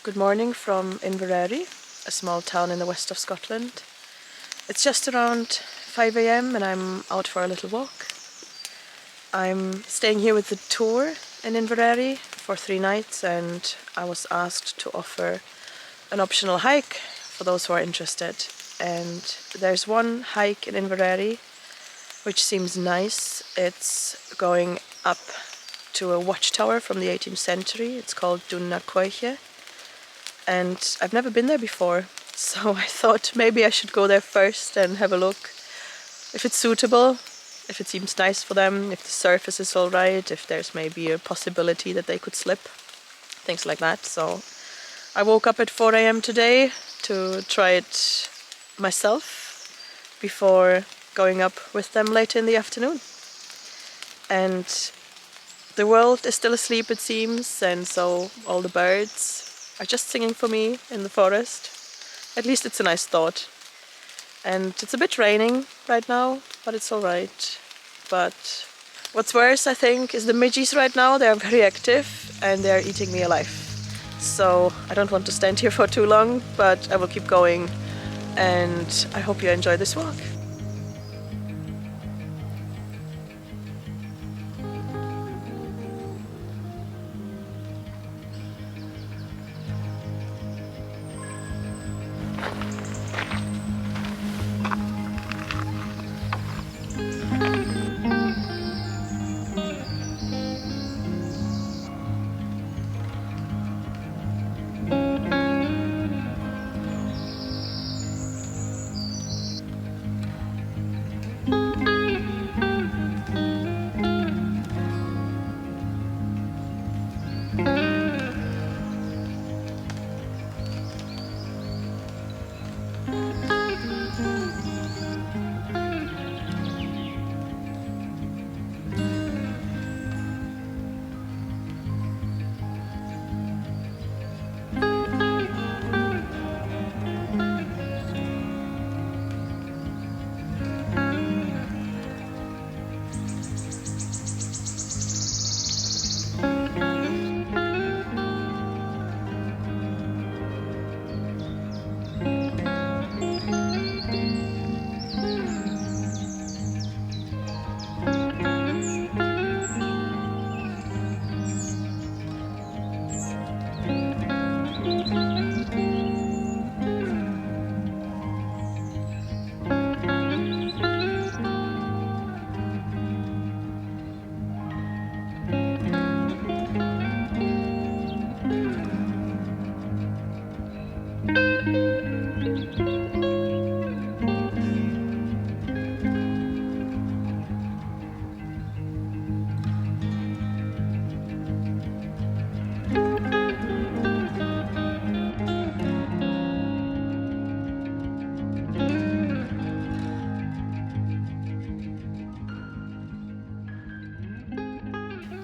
Good morning from Inveraray, a small town in the west of Scotland. It's just around 5 AM and I'm out for a little walk. I'm staying here with the tour in Inveraray for 3 nights and I was asked to offer an optional hike for those who are interested. And there's one hike in Inveraray which seems nice. It's going up to a watchtower from the 18th century. It's called goodnight. And I've never been there before, so I thought maybe I should go there first and have a look if it's suitable, if it seems nice for them, if the surface is alright, if there's maybe a possibility that they could slip, things like that. So I woke up at 4 AM today to try it myself before going up with them later in the afternoon. And the world is still asleep, it seems, and so all the birds are just singing for me in the forest. At least it's a nice thought. And it's a bit raining right now, but it's alright. But what's worse, I think, is the midges right now. They are very active and they're eating me alive. So I don't want to stand here for too long, but I will keep going. And I hope you enjoy this walk.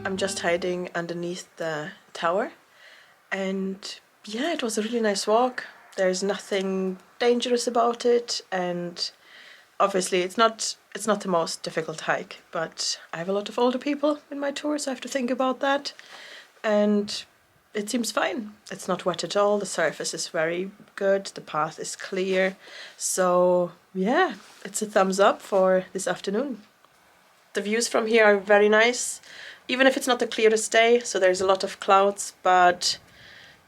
I'm just hiding underneath the tower, and yeah, it was a really nice walk. There's nothing dangerous about it, and obviously it's not the most difficult hike, but I have a lot of older people in my tour, so I have to think about that. And it seems fine. It's not wet at all, the surface is very good, the path is clear, so yeah, it's a thumbs up for this afternoon. The views from here are very nice, even if it's not the clearest day, so there's a lot of clouds, but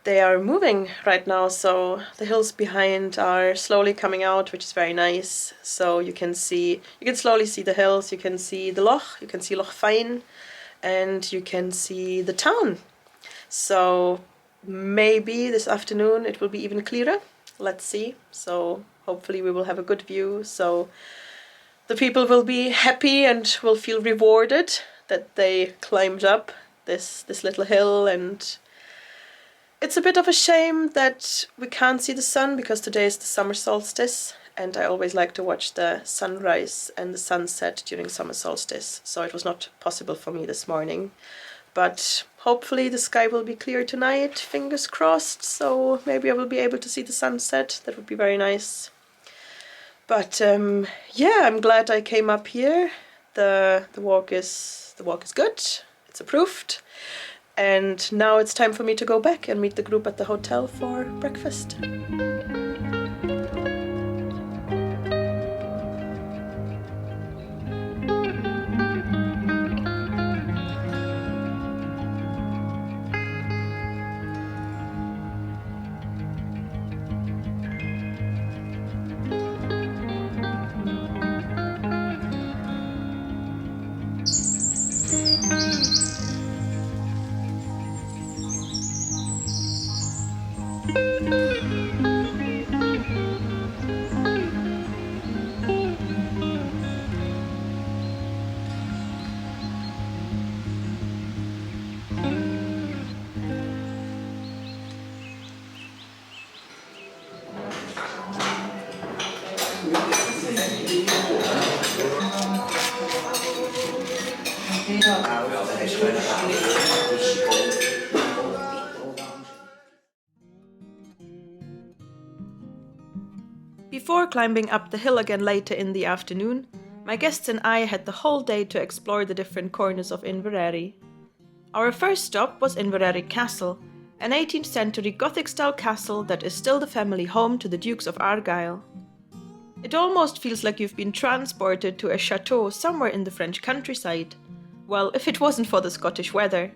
they are moving right now, so the hills behind are slowly coming out, which is very nice. So you can slowly see the hills, you can see the loch, you can see Loch Fyne, and you can see the town. So maybe this afternoon it will be even clearer, let's see. So hopefully we will have a good view, so the people will be happy and will feel rewarded that they climbed up this little hill. And it's a bit of a shame that we can't see the sun because today is the summer solstice, and I always like to watch the sunrise and the sunset during summer solstice, so it was not possible for me this morning. But hopefully the sky will be clear tonight, fingers crossed, so maybe I will be able to see the sunset. That would be very nice. But yeah, I'm glad I came up here. The walk is good, it's approved. and now it's time for me to go back and meet the group at the hotel for breakfast. Before climbing up the hill again later in the afternoon, my guests and I had the whole day to explore the different corners of Inveraray. Our first stop was Inveraray Castle, an 18th century Gothic-style castle that is still the family home to the Dukes of Argyll. It almost feels like you've been transported to a chateau somewhere in the French countryside. Well, if it wasn't for the Scottish weather.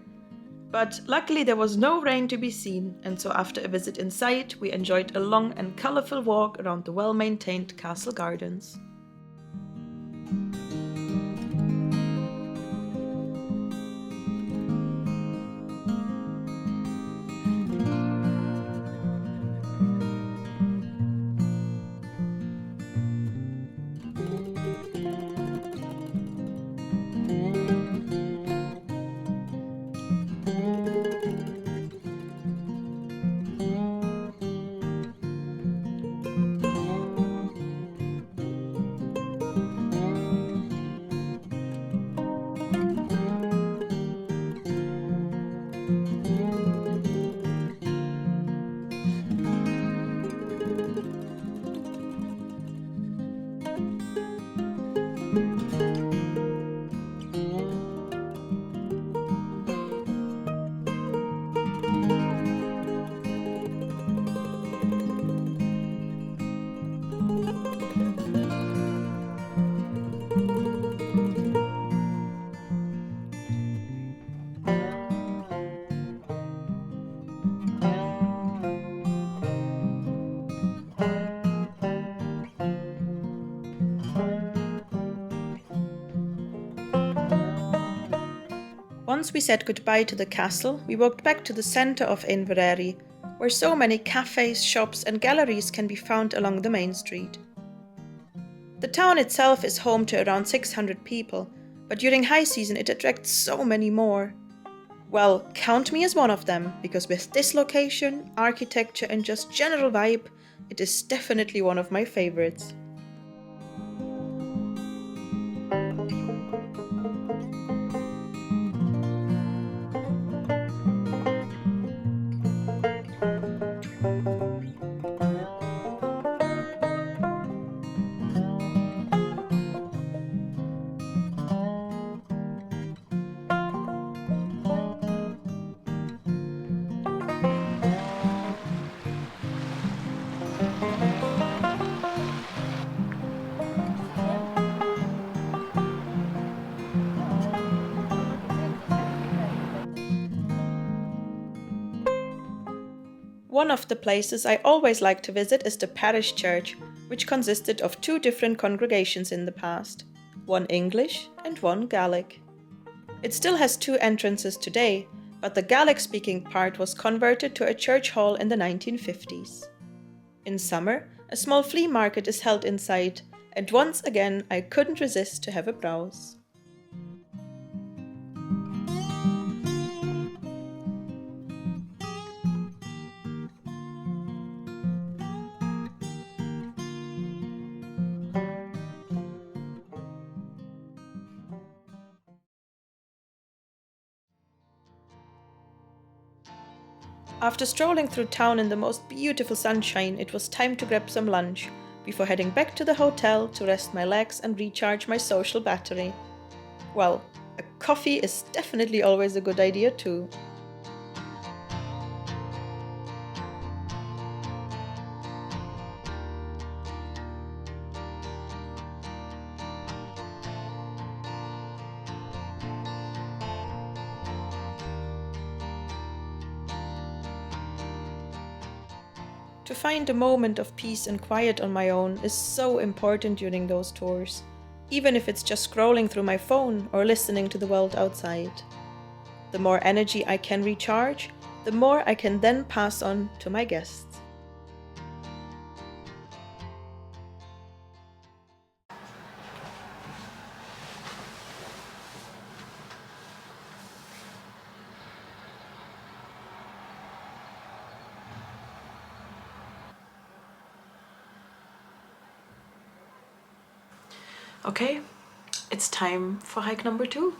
But luckily there was no rain to be seen, and so after a visit inside, we enjoyed a long and colourful walk around the well-maintained castle gardens. Once we said goodbye to the castle, we walked back to the centre of Inveraray, where so many cafés, shops and galleries can be found along the main street. The town itself is home to around 600 people, but during high season it attracts so many more. Well, count me as one of them, because with this location, architecture and just general vibe, it is definitely one of my favorites. One of the places I always like to visit is the parish church, which consisted of two different congregations in the past, one English and one Gaelic. It still has two entrances today, but the Gaelic-speaking part was converted to a church hall in the 1950s. In summer, a small flea market is held inside, and once again I couldn't resist to have a browse. After strolling through town in the most beautiful sunshine, it was time to grab some lunch, before heading back to the hotel to rest my legs and recharge my social battery. Well, a coffee is definitely always a good idea too. To find a moment of peace and quiet on my own is so important during those tours, even if it's just scrolling through my phone or listening to the world outside. The more energy I can recharge, the more I can then pass on to my guests. Okay, it's time for hike number 2.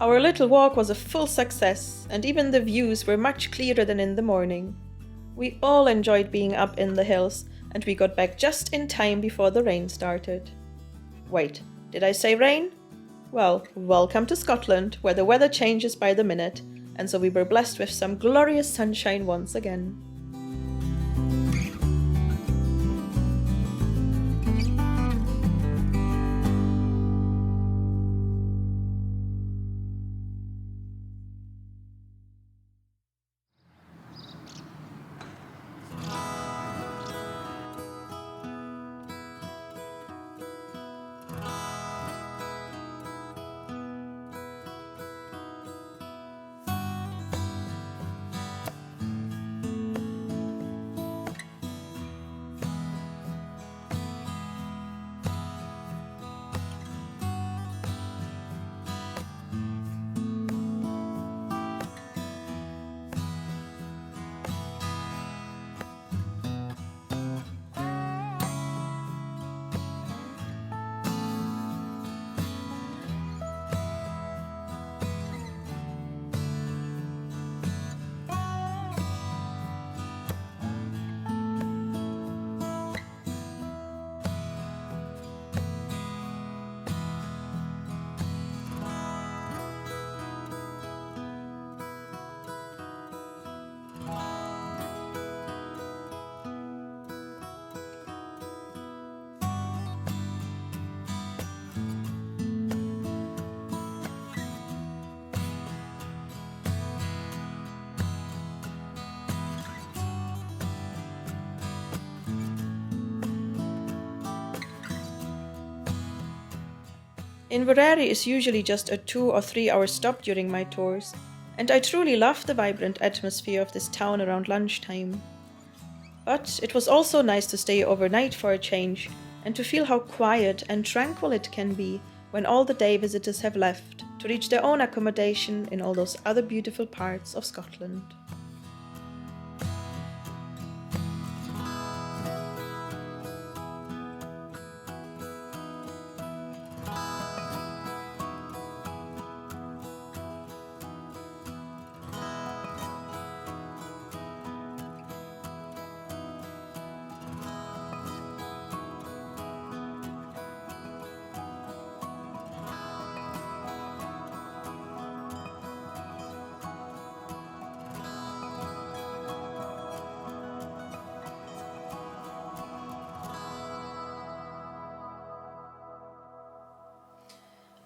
Our little walk was a full success, and even the views were much clearer than in the morning. We all enjoyed being up in the hills, and we got back just in time before the rain started. Wait, did I say rain? Well, welcome to Scotland, where the weather changes by the minute, and so we were blessed with some glorious sunshine once again. Inveraray is usually just a 2 or 3 hour stop during my tours, and I truly love the vibrant atmosphere of this town around lunchtime. But it was also nice to stay overnight for a change, and to feel how quiet and tranquil it can be when all the day visitors have left to reach their own accommodation in all those other beautiful parts of Scotland.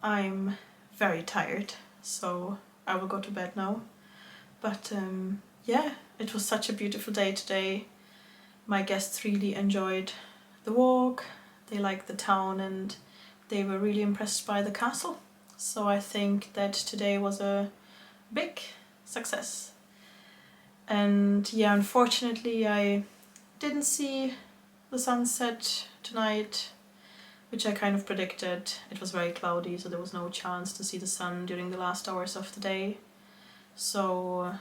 I'm very tired, so I will go to bed now. But yeah, it was such a beautiful day today. My guests really enjoyed the walk, they liked the town, and they were really impressed by the castle. So I think that today was a big success. And yeah, unfortunately I didn't see the sunset tonight, which I kind of predicted. It was very cloudy, so there was no chance to see the sun during the last hours of the day. So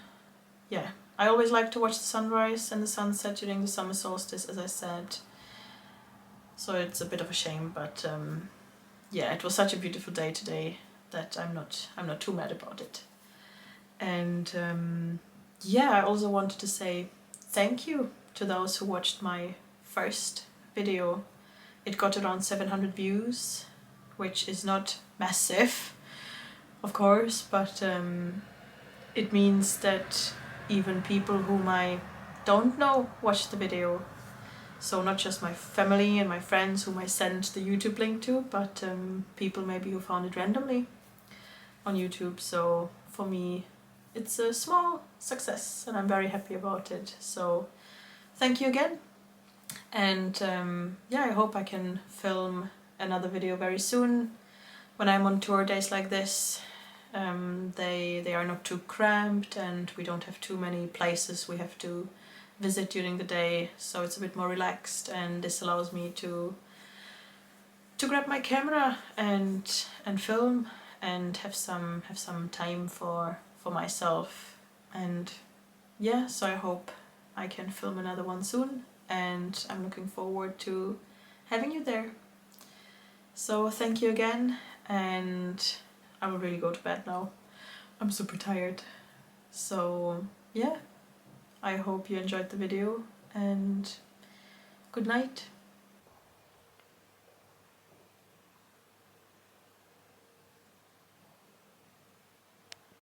yeah, I always like to watch the sunrise and the sunset during the summer solstice, as I said. So it's a bit of a shame, but yeah, it was such a beautiful day today that I'm not too mad about it. And yeah, I also wanted to say thank you to those who watched my first video. It got around 700 views, which is not massive, of course, but it means that even people whom I don't know watched the video. So not just my family and my friends whom I sent the YouTube link to, but people maybe who found it randomly on YouTube. So for me, it's a small success and I'm very happy about it. So thank you again. And yeah, I hope I can film another video very soon when I'm on tour days like this. They are not too cramped and we don't have too many places we have to visit during the day, so it's a bit more relaxed, and this allows me to grab my camera and film and have some time for myself. And yeah, so I hope I can film another one soon, and I'm looking forward to having you there. So thank you again, and I will really go to bed now. I'm super tired. So yeah, I hope you enjoyed the video, and good night.